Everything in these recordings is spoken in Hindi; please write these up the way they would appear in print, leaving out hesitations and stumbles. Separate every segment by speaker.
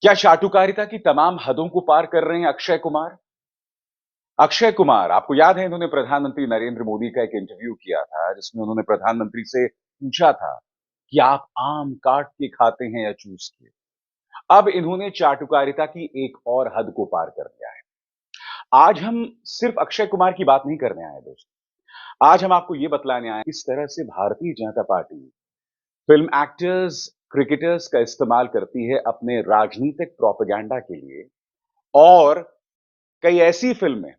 Speaker 1: क्या चाटुकारिता की तमाम हदों को पार कर रहे हैं अक्षय कुमार? अक्षय कुमार, आपको याद है इन्होंने प्रधानमंत्री नरेंद्र मोदी का एक इंटरव्यू किया था, जिसमें उन्होंने प्रधानमंत्री से पूछा था कि आप आम काट के खाते हैं या चूस के? अब इन्होंने चाटुकारिता की एक और हद को पार कर दिया है। आज हम सिर्फ अक्षय कुमार की बात नहीं करने आए दोस्तों। आज हम आपको यह बतलाने आए किस तरह से Bharatiya Janata party film actors, cricketers का इस्तेमाल करती है अपने राजनीतिक प्रोपेगेंडा के लिए और कई ऐसी फिल्में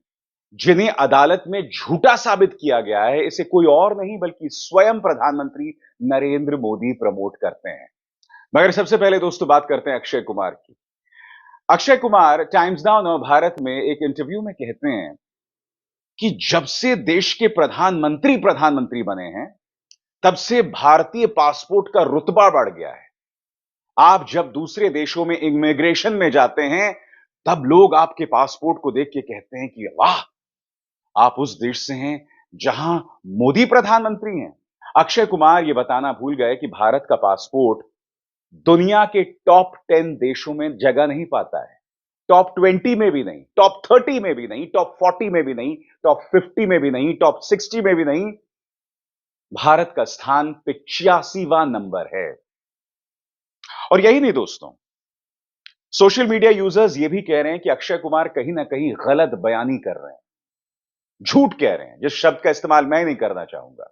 Speaker 1: जिन्हें अदालत में झूठा साबित किया गया है, इसे कोई और नहीं बल्कि स्वयं प्रधानमंत्री नरेंद्र मोदी प्रमोट करते हैं। मगर सबसे पहले दोस्तों बात करते हैं अक्षय कुमार की। अक्षय कुमार टाइम्स नाउ नवभारत में एक इंटरव्यू में कहते हैं कि जब से देश के प्रधानमंत्री बने हैं, तब से भारतीय पासपोर्ट का रुतबा बढ़ गया है। आप जब दूसरे देशों में इमिग्रेशन में जाते हैं, तब लोग आपके पासपोर्ट को देख के कहते हैं कि वाह, आप उस देश से हैं जहां मोदी प्रधानमंत्री हैं। अक्षय कुमार यह बताना भूल गए कि भारत का पासपोर्ट दुनिया के टॉप 10 देशों में जगह नहीं पाता है। टॉप 20 में भी नहीं, टॉप 30 में भी नहीं, टॉप 40 में भी नहीं, टॉप 50 में भी नहीं, टॉप 60 में भी नहीं। भारत का स्थान 85वां नंबर है। और यही नहीं दोस्तों, सोशल मीडिया यूजर्स ये भी कह रहे हैं कि अक्षय कुमार कहीं ना कहीं गलत बयानी कर रहे हैं, झूठ कह रहे हैं, जिस शब्द का इस्तेमाल मैं नहीं करना चाहूंगा।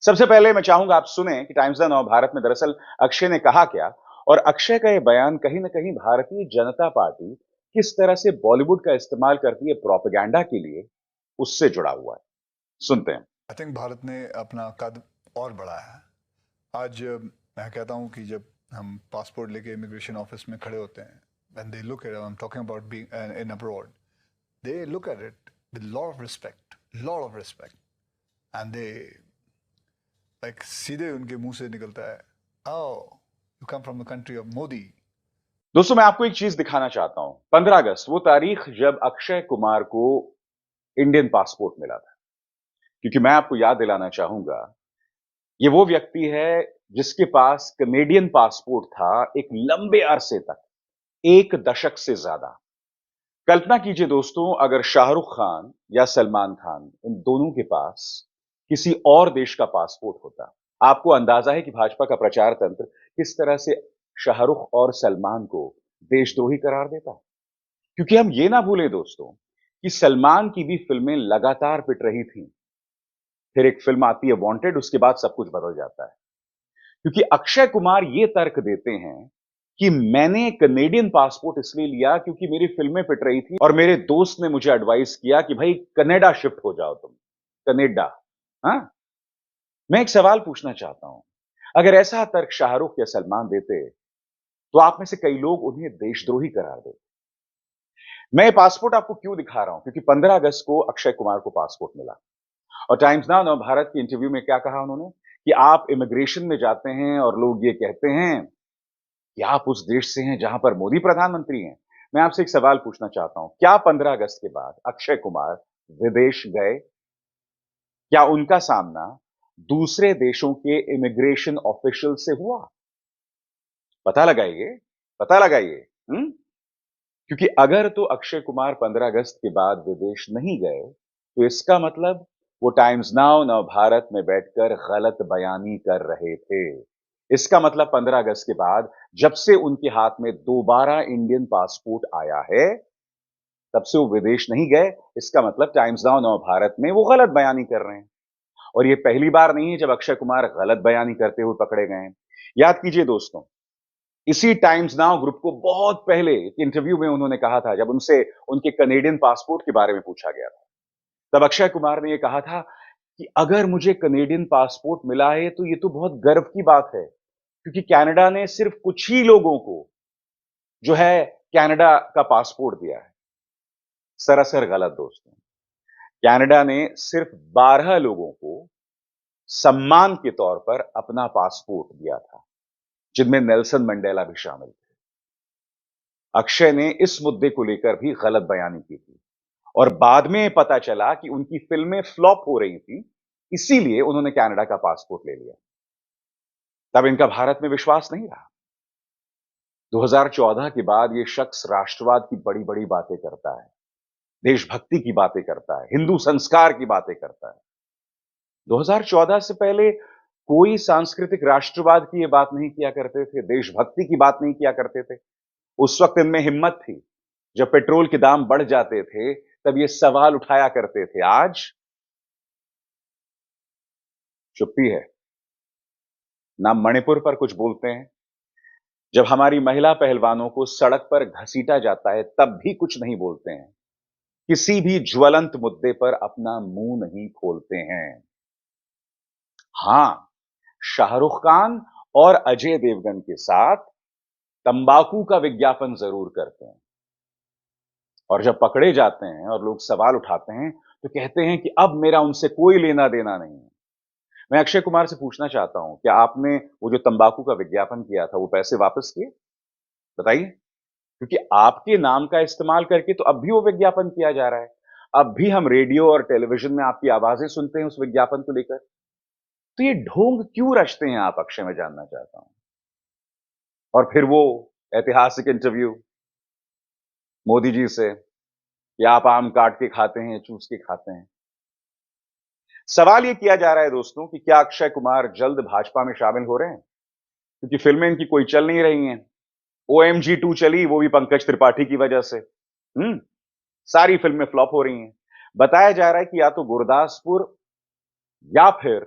Speaker 1: सबसे पहले मैं चाहूंगा आप सुने कि टाइम्स नव भारत में दरअसल अक्षय ने कहा क्या, और अक्षय का यह बयान कहीं ना कहीं भारतीय जनता पार्टी किस तरह से बॉलीवुड का इस्तेमाल करती है प्रोपेगेंडा के लिए, उससे जुड़ा हुआ है। सुनते हैं।
Speaker 2: आई थिंक भारत ने अपना कद और बढ़ाया है। आज मैं कहता हूँ कि जब हम पासपोर्ट लेके इमिग्रेशन ऑफिस में खड़े होते हैं, when they look at it, I'm talking about being in abroad, they look at it with lot of respect, and they like सीधे उनके मुंह से निकलता है, oh, you come from the country of Modi.
Speaker 1: दोस्तों मैं आपको एक चीज दिखाना चाहता हूं। 15 अगस्त वो तारीख जब अक्षय कुमार को इंडियन पासपोर्ट मिला था, क्योंकि मैं आपको याद दिलाना चाहूंगा, ये वो व्यक्ति है जिसके पास कनेडियन पासपोर्ट था एक लंबे अरसे तक, एक दशक से ज्यादा। कल्पना कीजिए दोस्तों, अगर शाहरुख खान या सलमान खान इन दोनों के पास किसी और देश का पासपोर्ट होता, आपको अंदाजा है कि भाजपा का प्रचार तंत्र किस तरह से शाहरुख और सलमान को देशद्रोही करार देता। क्योंकि हम ये ना भूलें दोस्तों कि सलमान की भी फिल्में लगातार पिट रही थीं। फिर एक फिल्म आती है वांटेड, उसके बाद सब कुछ बदल जाता है। क्योंकि अक्षय कुमार ये तर्क देते हैं कि मैंने कनेडियन पासपोर्ट इसलिए लिया क्योंकि मेरी फिल्में पिट रही थी और मेरे दोस्त ने मुझे एडवाइस किया कि भाई कनाडा शिफ्ट हो जाओ तुम, कनाडा। हाँ, मैं एक सवाल पूछना चाहता हूं, अगर ऐसा तर्क शाहरुख या सलमान देते, तो आप में से कई लोग उन्हें देशद्रोही करार देते। मैं ये पासपोर्ट आपको क्यों दिखा रहा हूं, क्योंकि 15 अगस्त को अक्षय कुमार को पासपोर्ट मिला और टाइम्स नाउ नव भारत की इंटरव्यू में क्या कहा उन्होंने कि आप इमिग्रेशन में जाते हैं और लोग ये कहते हैं कि आप उस देश से हैं जहां पर मोदी प्रधानमंत्री हैं। मैं आपसे एक सवाल पूछना चाहता हूं, क्या 15 अगस्त के बाद अक्षय कुमार विदेश गए? क्या उनका सामना दूसरे देशों के इमिग्रेशन ऑफिशियल से हुआ? पता लगाइए, पता लगाइए। क्योंकि अगर तो अक्षय कुमार 15 अगस्त के बाद विदेश नहीं गए, तो इसका मतलब वो टाइम्स नाउ नव भारत में बैठकर गलत बयानी कर रहे थे। इसका मतलब 15 अगस्त के बाद जब से उनके हाथ में दोबारा इंडियन पासपोर्ट आया है, तब से वो विदेश नहीं गए। इसका मतलब टाइम्स नाउ नव भारत में वो गलत बयानी कर रहे हैं। और ये पहली बार नहीं है जब अक्षय कुमार गलत बयानी करते हुए पकड़े गए हैं। याद कीजिए दोस्तों, इसी टाइम्स नाउ ग्रुप को बहुत पहले एक इंटरव्यू में उन्होंने कहा था, जब उनसे उनके कनेडियन पासपोर्ट के बारे में पूछा गया था, तब अक्षय कुमार ने यह कहा था कि अगर मुझे कनेडियन पासपोर्ट मिला है तो यह तो बहुत गर्व की बात है, क्योंकि कनाडा ने सिर्फ कुछ ही लोगों को जो है कनाडा का पासपोर्ट दिया है। सरासर गलत दोस्तों। कनाडा ने सिर्फ 12 लोगों को सम्मान के तौर पर अपना पासपोर्ट दिया था, जिनमें नेल्सन मंडेला भी शामिल थे। अक्षय ने इस मुद्दे को लेकर भी गलत बयानी की थी और बाद में पता चला कि उनकी फिल्में फ्लॉप हो रही थी, इसीलिए उन्होंने कनाडा का पासपोर्ट ले लिया। तब इनका भारत में विश्वास नहीं रहा। 2014 के बाद ये शख्स राष्ट्रवाद की बड़ी बड़ी बातें करता है, देशभक्ति की बातें करता है, हिंदू संस्कार की बातें करता है। 2014 से पहले कोई सांस्कृतिक राष्ट्रवाद की ये बात नहीं किया करते थे, देशभक्ति की बात नहीं किया करते थे। उस वक्त इनमें हिम्मत थी। जब पेट्रोल के दाम बढ़ जाते थे, तब ये सवाल उठाया करते थे। आज चुप्पी है। ना मणिपुर पर कुछ बोलते हैं। जब हमारी महिला पहलवानों को सड़क पर घसीटा जाता है, तब भी कुछ नहीं बोलते हैं। किसी भी ज्वलंत मुद्दे पर अपना मुंह नहीं खोलते हैं। हां, शाहरुख खान और अजय देवगन के साथ तंबाकू का विज्ञापन जरूर करते हैं, और जब पकड़े जाते हैं और लोग सवाल उठाते हैं तो कहते हैं कि अब मेरा उनसे कोई लेना देना नहीं है। मैं अक्षय कुमार से पूछना चाहता हूं, क्या आपने वो जो तंबाकू का विज्ञापन किया था वो पैसे वापस किए? बताइए। क्योंकि आपके नाम का इस्तेमाल करके तो अब भी वो विज्ञापन किया जा रहा है। अब भी हम रेडियो और टेलीविजन में आपकी आवाजें सुनते हैं उस विज्ञापन को लेकर। तो ये ढोंग क्यों रचते हैं आप अक्षय, मैं जानना चाहता हूं। और फिर वो ऐतिहासिक इंटरव्यू मोदी जी से कि आप आम काट के खाते हैं, चूस के खाते हैं। सवाल ये किया जा रहा है दोस्तों कि क्या अक्षय कुमार जल्द भाजपा में शामिल हो रहे हैं, क्योंकि फिल्में इनकी कोई चल नहीं रही हैं। OMG 2 चली, वो भी पंकज त्रिपाठी की वजह से। सारी फिल्में फ्लॉप हो रही हैं। बताया जा रहा है कि या तो गुरदासपुर या फिर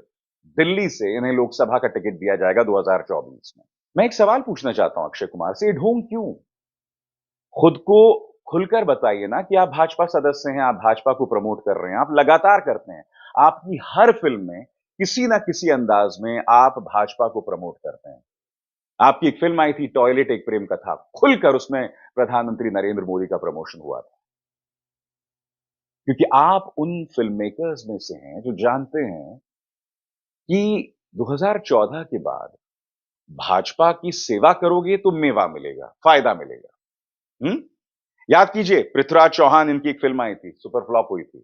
Speaker 1: दिल्ली से इन्हें लोकसभा का टिकट दिया जाएगा 2024 में। मैं एक सवाल पूछना चाहता हूं अक्षय कुमार से, ये ढोंग क्यों? खुद को खुलकर बताइए ना कि आप भाजपा सदस्य हैं, आप भाजपा को प्रमोट कर रहे हैं, आप लगातार करते हैं। आपकी हर फिल्म में किसी ना किसी अंदाज में आप भाजपा को प्रमोट करते हैं। आपकी एक फिल्म आई थी टॉयलेट एक प्रेम कथा, खुलकर उसमें प्रधानमंत्री नरेंद्र मोदी का प्रमोशन हुआ था। क्योंकि आप उन फिल्म मेकर्स में से हैं जो जानते हैं कि 2014 के बाद भाजपा की सेवा करोगे तो मेवा मिलेगा, फायदा मिलेगा। याद कीजिए, पृथ्वीराज चौहान इनकी एक फिल्म आई थी, सुपर फ्लॉप हुई थी।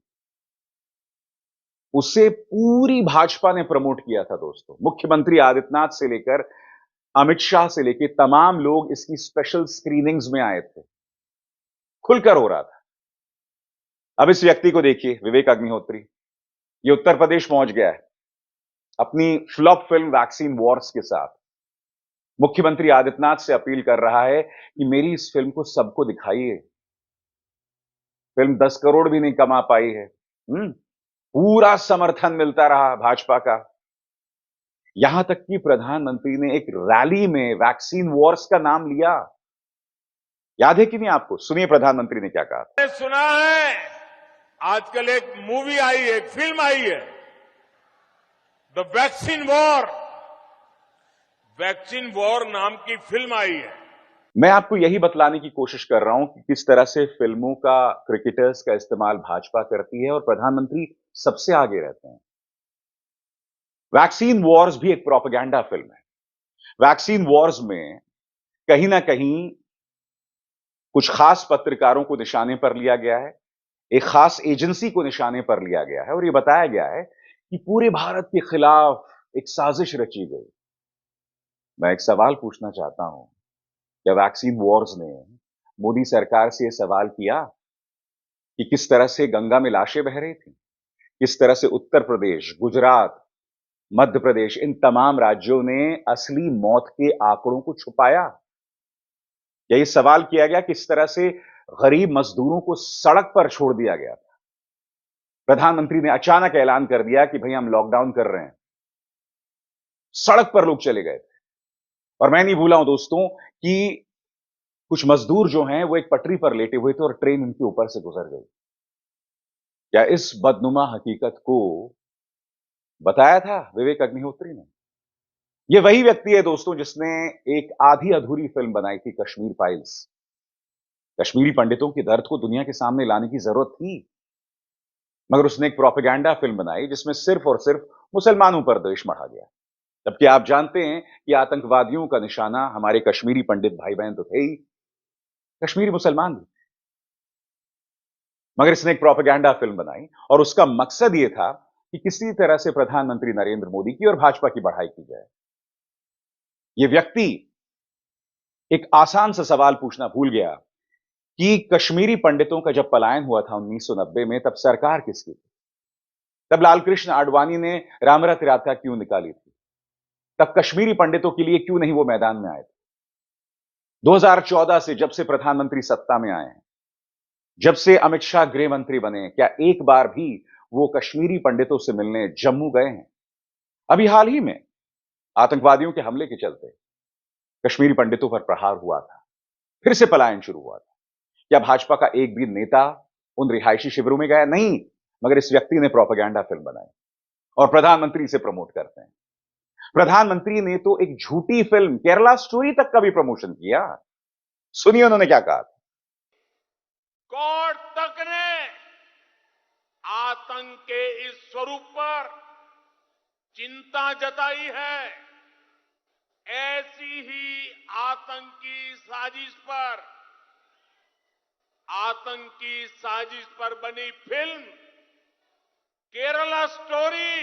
Speaker 1: उसे पूरी भाजपा ने प्रमोट किया था दोस्तों। मुख्यमंत्री आदित्यनाथ से लेकर अमित शाह से लेकर तमाम लोग इसकी स्पेशल स्क्रीनिंग्स में आए थे। खुलकर हो रहा था। अब इस व्यक्ति को देखिए, विवेक अग्निहोत्री, ये उत्तर प्रदेश पहुंच गया है अपनी फ्लॉप फिल्म वैक्सीन वॉर्स के साथ। मुख्यमंत्री आदित्यनाथ से अपील कर रहा है कि मेरी इस फिल्म को सबको दिखाइए। फिल्म 10 करोड़ भी नहीं कमा पाई है। पूरा समर्थन मिलता रहा भाजपा का। यहां तक कि प्रधानमंत्री ने एक रैली में वैक्सीन वॉर्स का नाम लिया। याद है कि नहीं आपको? सुनिए प्रधानमंत्री ने क्या कहा।
Speaker 3: मैंने सुना है आजकल एक मूवी आई है, एक फिल्म आई है, the vaccine war. Vaccine war नाम की फिल्म आई है।
Speaker 1: मैं आपको यही बतलाने की कोशिश कर रहा हूं कि किस तरह से फिल्मों का, क्रिकेटर्स का इस्तेमाल भाजपा करती है और प्रधानमंत्री सबसे आगे रहते हैं। वैक्सीन वॉर्स भी एक प्रोपेगेंडा फिल्म है। वैक्सीन वॉर्स में कहीं ना कहीं कुछ खास पत्रकारों को निशाने पर लिया गया है, एक खास एजेंसी को निशाने पर लिया गया है और यह बताया गया है कि पूरे भारत के खिलाफ एक साजिश रची गई। मैं एक सवाल पूछना चाहता हूं, क्या वैक्सीन वॉर्स ने मोदी सरकार से यह सवाल किया कि किस तरह से गंगा में लाशें बह रही थी, किस तरह से उत्तर प्रदेश, गुजरात, मध्य प्रदेश, इन तमाम राज्यों ने असली मौत के आंकड़ों को छुपाया? या ये सवाल किया गया किस तरह से गरीब मजदूरों को सड़क पर छोड़ दिया गया था? प्रधानमंत्री ने अचानक ऐलान कर दिया कि भाई हम लॉकडाउन कर रहे हैं, सड़क पर लोग चले गए थे। और मैं नहीं भूला हूं दोस्तों कि कुछ मजदूर जो हैं वो एक पटरी पर लेटे हुए थे और ट्रेन उनके ऊपर से गुजर गई। क्या इस बदनुमा हकीकत को बताया था विवेक अग्निहोत्री ने? ये वही व्यक्ति है दोस्तों जिसने एक आधी अधूरी फिल्म बनाई थी, कश्मीर फाइल्स। कश्मीरी पंडितों के दर्द को दुनिया के सामने लाने की जरूरत थी, मगर उसने एक प्रोपेगेंडा फिल्म बनाई जिसमें सिर्फ और सिर्फ मुसलमानों पर देश मढ़ा गया। जबकि आप जानते हैं कि आतंकवादियों का निशाना हमारे कश्मीरी पंडित भाई बहन तो थे ही, कश्मीरी मुसलमान भी। मगर इसने एक प्रोपेगेंडा फिल्म बनाई और उसका मकसद यह था कि किसी तरह से प्रधानमंत्री नरेंद्र मोदी की और भाजपा की बढ़ाई की जाए। यह व्यक्ति एक आसान सा सवाल पूछना भूल गया कि कश्मीरी पंडितों का जब पलायन हुआ था 1990 में, तब सरकार किसकी थी? तब लालकृष्ण आडवाणी ने रामरथ यात्रा क्यों निकाली थी? तब कश्मीरी पंडितों के लिए क्यों नहीं वो मैदान में आए थे? 2014 से जब से प्रधानमंत्री सत्ता में आए हैं, जब से अमित शाह गृह मंत्री बने, क्या एक बार भी वो कश्मीरी पंडितों से मिलने जम्मू गए हैं? अभी हाल ही में आतंकवादियों के हमले के चलते कश्मीरी पंडितों पर प्रहार हुआ था, फिर से पलायन शुरू हुआ था। क्या भाजपा का एक भी नेता उन रिहायशी शिविरों में गया? नहीं, मगर इस व्यक्ति ने प्रोपेगेंडा फिल्म बनाई और प्रधानमंत्री इसे प्रमोट करते हैं। प्रधानमंत्री ने तो एक झूठी फिल्म केरला स्टोरी तक का भी प्रमोशन किया। सुनिए उन्होंने क्या कहा था।
Speaker 3: कोर्ट तक ने आतंक के इस स्वरूप पर चिंता जताई है। ऐसी ही आतंकी साजिश पर बनी फिल्म केरला स्टोरी,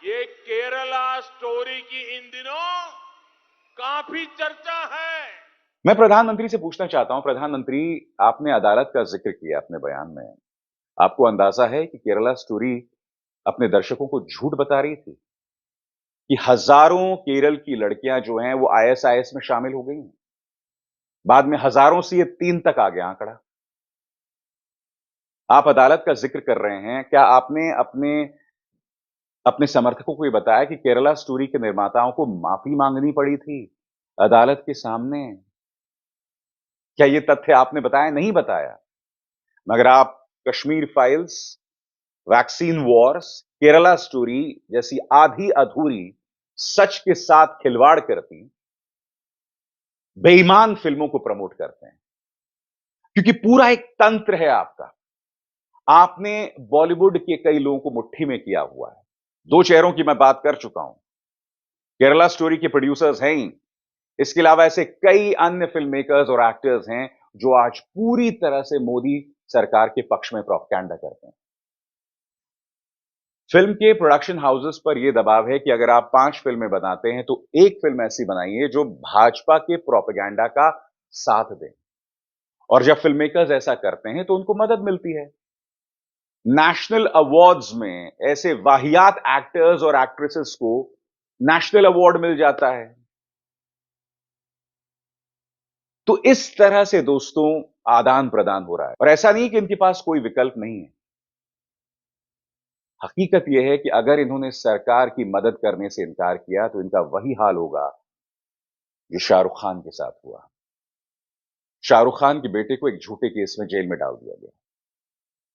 Speaker 3: ये केरला स्टोरी की इन दिनों काफी चर्चा है।
Speaker 1: मैं प्रधानमंत्री से पूछना चाहता हूं, प्रधानमंत्री, आपने अदालत का जिक्र किया अपने बयान में। आपको अंदाजा है कि केरला स्टोरी अपने दर्शकों को झूठ बता रही थी कि हजारों केरल की लड़कियां जो हैं वो आईएसआईएस में शामिल हो गई हैं? बाद में हजारों से ये 3 तक आ गया आंकड़ा। आप अदालत का जिक्र कर रहे हैं, क्या आपने अपने अपने समर्थकों को ये बताया कि केरला स्टोरी के निर्माताओं को माफी मांगनी पड़ी थी अदालत के सामने? क्या ये तथ्य आपने बताया? नहीं बताया, मगर आप Kashmir files, vaccine Wars, Kerala story जैसी आधी अधूरी सच के साथ खिलवाड़ करती बेईमान फिल्मों को प्रमोट करते हैं, क्योंकि पूरा एक तंत्र है आपका। आपने बॉलीवुड के कई लोगों को मुट्ठी में किया हुआ है। 2 चेहरों की मैं बात कर चुका हूं। केरला स्टोरी के प्रोड्यूसर्स हैं ही, इसके अलावा ऐसे कई अन्य फिल्म मेकर्स और एक्टर्स हैं जो आज पूरी तरह से मोदी सरकार के पक्ष में प्रोपेगेंडा करते हैं। फिल्म के प्रोडक्शन हाउसेस पर यह दबाव है कि अगर आप 5 फिल्में बनाते हैं तो एक फिल्म ऐसी बनाइए जो भाजपा के प्रोपेगेंडा का साथ दे। और जब फिल्म मेकर्स ऐसा करते हैं तो उनको मदद मिलती है। नेशनल अवार्ड्स में ऐसे वाहियात एक्टर्स और एक्ट्रेसेस को नेशनल अवार्ड मिल जाता है। तो इस तरह से दोस्तों आदान प्रदान हो रहा है, और ऐसा नहीं कि इनके पास कोई विकल्प नहीं है। हकीकत यह है कि अगर इन्होंने सरकार की मदद करने से इनकार किया तो इनका वही हाल होगा जो शाहरुख खान के साथ हुआ। शाहरुख खान के बेटे को एक झूठे केस में जेल में डाल दिया गया।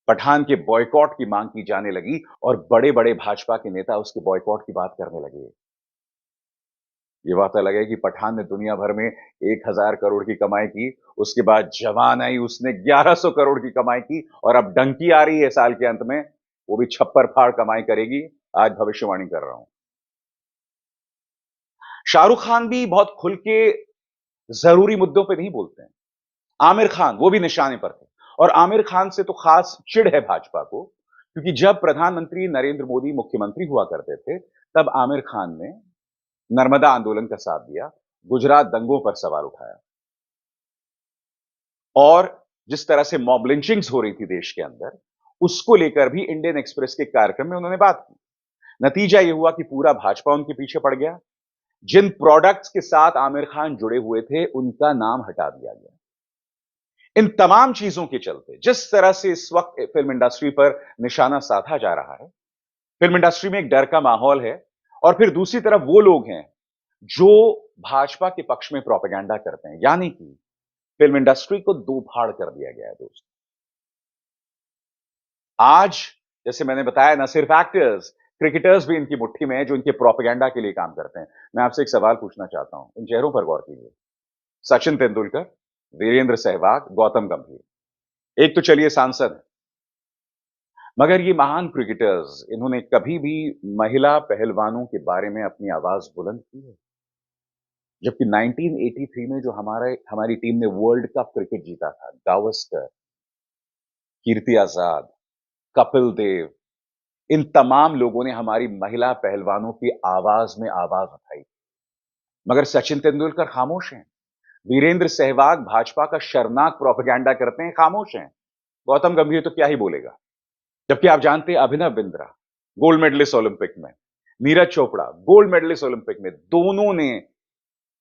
Speaker 1: पठान के बॉयकॉट की मांग की जाने लगी और बड़े बड़े भाजपा के नेता उसके बॉयकॉट की बात करने लगे। ये बात अलग है कि पठान ने दुनिया भर में 1000 करोड़ की कमाई की, उसके बाद जवान आई, उसने 1100 करोड़ की कमाई की, और अब डंकी आ रही है साल के अंत में, वो भी छप्पर फाड़ कमाई करेगी। आज भविष्यवाणी कर रहा हूं। शाहरुख खान भी बहुत खुल के जरूरी मुद्दों पे नहीं बोलते हैं। आमिर खान वो भी निशाने पर थे, और आमिर खान से तो खास चिढ़ है भाजपा को, क्योंकि जब प्रधानमंत्री नरेंद्र मोदी मुख्यमंत्री हुआ करते थे तब आमिर खान ने नर्मदा आंदोलन का साथ दिया, गुजरात दंगों पर सवाल उठाया, और जिस तरह से मॉब लिंचिंग्स हो रही थी देश के अंदर, उसको लेकर भी इंडियन एक्सप्रेस के कार्यक्रम में उन्होंने बात की। नतीजा यह हुआ कि पूरा भाजपा उनके पीछे पड़ गया। जिन प्रोडक्ट्स के साथ आमिर खान जुड़े हुए थे उनका नाम हटा दिया गया। इन तमाम चीजों के चलते जिस तरह से इस वक्त फिल्म इंडस्ट्री पर निशाना साधा जा रहा है, फिल्म इंडस्ट्री में एक डर का माहौल है, और फिर दूसरी तरफ वो लोग हैं जो भाजपा के पक्ष में प्रोपेगेंडा करते हैं, यानी कि फिल्म इंडस्ट्री को दो फाड़ कर दिया गया है दोस्त। आज जैसे मैंने बताया, न सिर्फ एक्टर्स, क्रिकेटर्स भी इनकी मुट्ठी में है जो इनके प्रोपेगेंडा के लिए काम करते हैं। मैं आपसे एक सवाल पूछना चाहता हूं, इन चेहरों पर गौर कीजिए। सचिन तेंदुलकर, वीरेंद्र सहवाग, गौतम गंभीर, एक तो चलिए सांसद है, मगर ये महान क्रिकेटर्स, इन्होंने कभी भी महिला पहलवानों के बारे में अपनी आवाज बुलंद की है? जबकि 1983 में जो हमारी टीम ने वर्ल्ड कप क्रिकेट जीता था, गावस्कर, कीर्ति आजाद, कपिल देव, इन तमाम लोगों ने हमारी महिला पहलवानों की आवाज में आवाज उठाई। मगर सचिन तेंदुलकर खामोश हैं। वीरेंद्र सहवाग भाजपा का शर्मनाक प्रोपेगेंडा करते हैं, खामोश हैं। गौतम गंभीर तो क्या ही बोलेगा। जबकि आप जानते हैं Abhinav Bindra gold medallist Olympic में, Neeraj Chopra gold medallist Olympic में, दोनों ने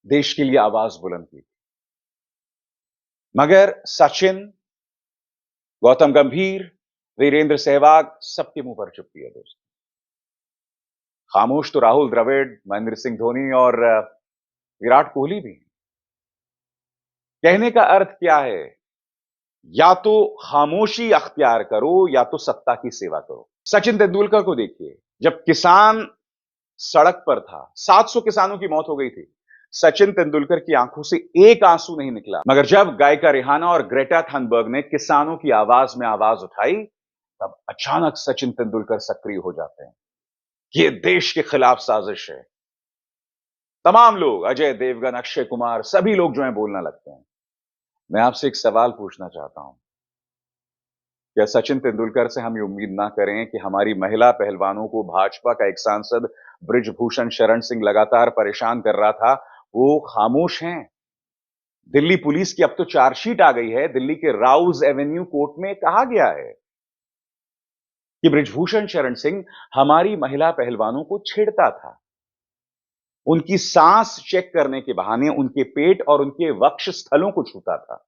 Speaker 1: देश के लिए आवाज बुलंद की। मगर सचिन, गौतम गंभीर, वीरेंद्र सहवाग सबके मुंह पर चुप्पी है दोस्तों। खामोश तो राहुल द्रविड़, महेंद्र सिंह धोनी और विराट कोहली भी। कहने का अर्थ क्या है? या तो खामोशी अख्तियार करो या तो सत्ता की सेवा करो। सचिन तेंदुलकर को देखिए, जब किसान सड़क पर था, 700 किसानों की मौत हो गई थी, सचिन तेंदुलकर की आंखों से एक आंसू नहीं निकला। मगर जब गायिका रिहाना और ग्रेटा थनबर्ग ने किसानों की आवाज में आवाज उठाई, तब अचानक सचिन तेंदुलकर सक्रिय हो जाते हैं। यह देश के खिलाफ साजिश है। तमाम लोग, अजय देवगन, अक्षय कुमार, सभी लोग जो है बोलना लगते हैं। मैं आपसे एक सवाल पूछना चाहता हूं, क्या सचिन तेंदुलकर से हम ये उम्मीद ना करें कि हमारी महिला पहलवानों को भाजपा का एक सांसद बृजभूषण शरण सिंह लगातार परेशान कर रहा था, वो खामोश हैं? दिल्ली पुलिस की अब तो चार्जशीट आ गई है। दिल्ली के राउज एवेन्यू कोर्ट में कहा गया है कि बृजभूषण शरण सिंह हमारी महिला पहलवानों को छेड़ता था। उनकी सांस चेक करने के बहाने उनके पेट और उनके वक्ष स्थलों को छूता था।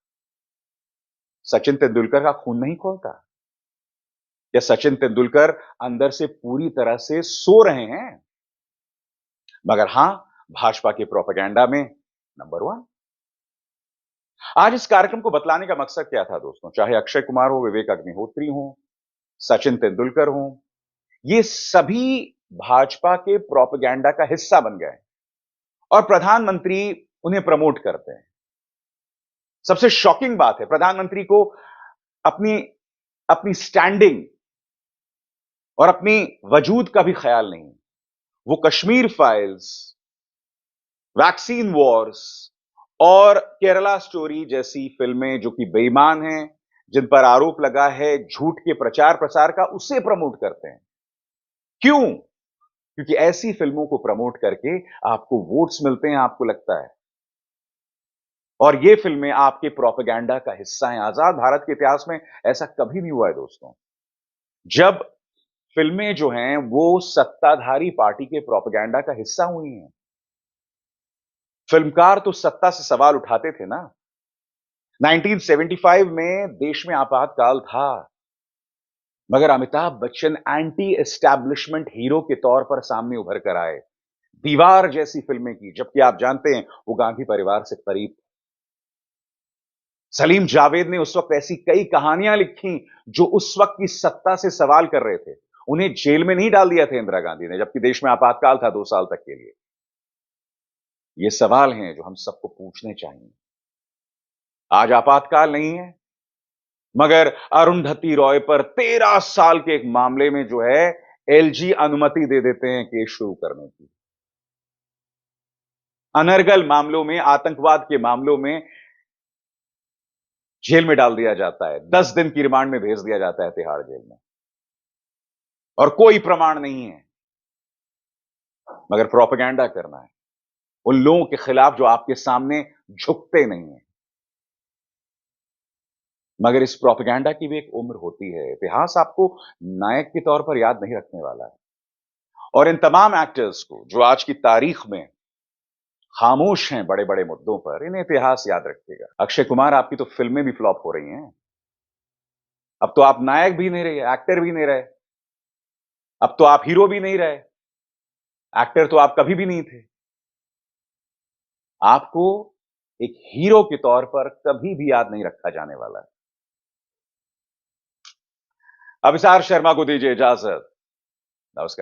Speaker 1: सचिन तेंदुलकर का खून नहीं खौलता? या सचिन तेंदुलकर अंदर से पूरी तरह से सो रहे हैं? मगर हां, भाजपा के प्रोपेगेंडा में नंबर 1। आज इस कार्यक्रम को बतलाने का मकसद क्या था दोस्तों? चाहे अक्षय कुमार हो, विवेक अग्निहोत्री हो, सचिन तेंदुलकर हो, ये सभी भाजपा के प्रोपेगेंडा का हिस्सा बन गए और प्रधानमंत्री उन्हें प्रमोट करते हैं। सबसे शॉकिंग बात है, प्रधानमंत्री को अपनी अपनी स्टैंडिंग और अपनी वजूद का भी ख्याल नहीं। वो कश्मीर फाइल्स, वैक्सीन वॉर्स और केरला स्टोरी जैसी फिल्में जो कि बेईमान हैं, जिन पर आरोप लगा है झूठ के प्रचार प्रसार का, उसे प्रमोट करते हैं। क्यों? क्योंकि ऐसी फिल्मों को प्रमोट करके आपको वोट्स मिलते हैं, आपको लगता है, और ये फिल्में आपके प्रोपेगेंडा का हिस्सा हैं। आजाद भारत के इतिहास में ऐसा कभी नहीं हुआ है दोस्तों, जब फिल्में जो हैं वो सत्ताधारी पार्टी के प्रोपेगेंडा का हिस्सा हुई हैं। फिल्मकार तो सत्ता से सवाल उठाते थे ना। 1975 में देश में आपातकाल था, मगर Amitabh Bachchan anti establishment hero के तौर पर सामने उभर कर आए। दीवार जैसी फिल्में की, जबकि आप जानते हैं वो गांधी परिवार से करीब थे। सलीम जावेद ने उस वक्त ऐसी कई कहानियां लिखी जो उस वक्त की सत्ता से सवाल कर रहे थे। उन्हें जेल में नहीं डाल दिया था इंदिरा गांधी ने, जबकि देश में आपातकाल था 2 साल तक के लिए। ये सवाल हैं जो हम सबको पूछने चाहिए। आज आपातकाल नहीं है, मगर अरुंधति रॉय पर 13 साल के एक मामले में जो है एलजी अनुमति दे देते हैं केस शुरू करने की। अनर्गल मामलों में, आतंकवाद के मामलों में जेल में डाल दिया जाता है, 10 दिन की रिमांड में भेज दिया जाता है तिहाड़ जेल में, और कोई प्रमाण नहीं है, मगर प्रोपेगेंडा करना है उन लोगों के खिलाफ जो आपके सामने झुकते नहीं हैं। मगर इस प्रोपेगेंडा की भी एक उम्र होती है। इतिहास आपको नायक के तौर पर याद नहीं रखने वाला है, और इन तमाम एक्टर्स को जो आज की तारीख में खामोश हैं बड़े बड़े मुद्दों पर, इन्हें इतिहास याद रखेगा। अक्षय कुमार, आपकी तो फिल्में भी फ्लॉप हो रही हैं। अब तो आप नायक भी नहीं रहे, एक्टर भी नहीं रहे। अब तो आप हीरो भी नहीं रहे, एक्टर तो आप कभी भी नहीं थे। आपको एक हीरो के तौर पर कभी भी याद नहीं रखा जाने वाला है। अभिसार शर्मा को दीजिए इजाजत। नमस्कार।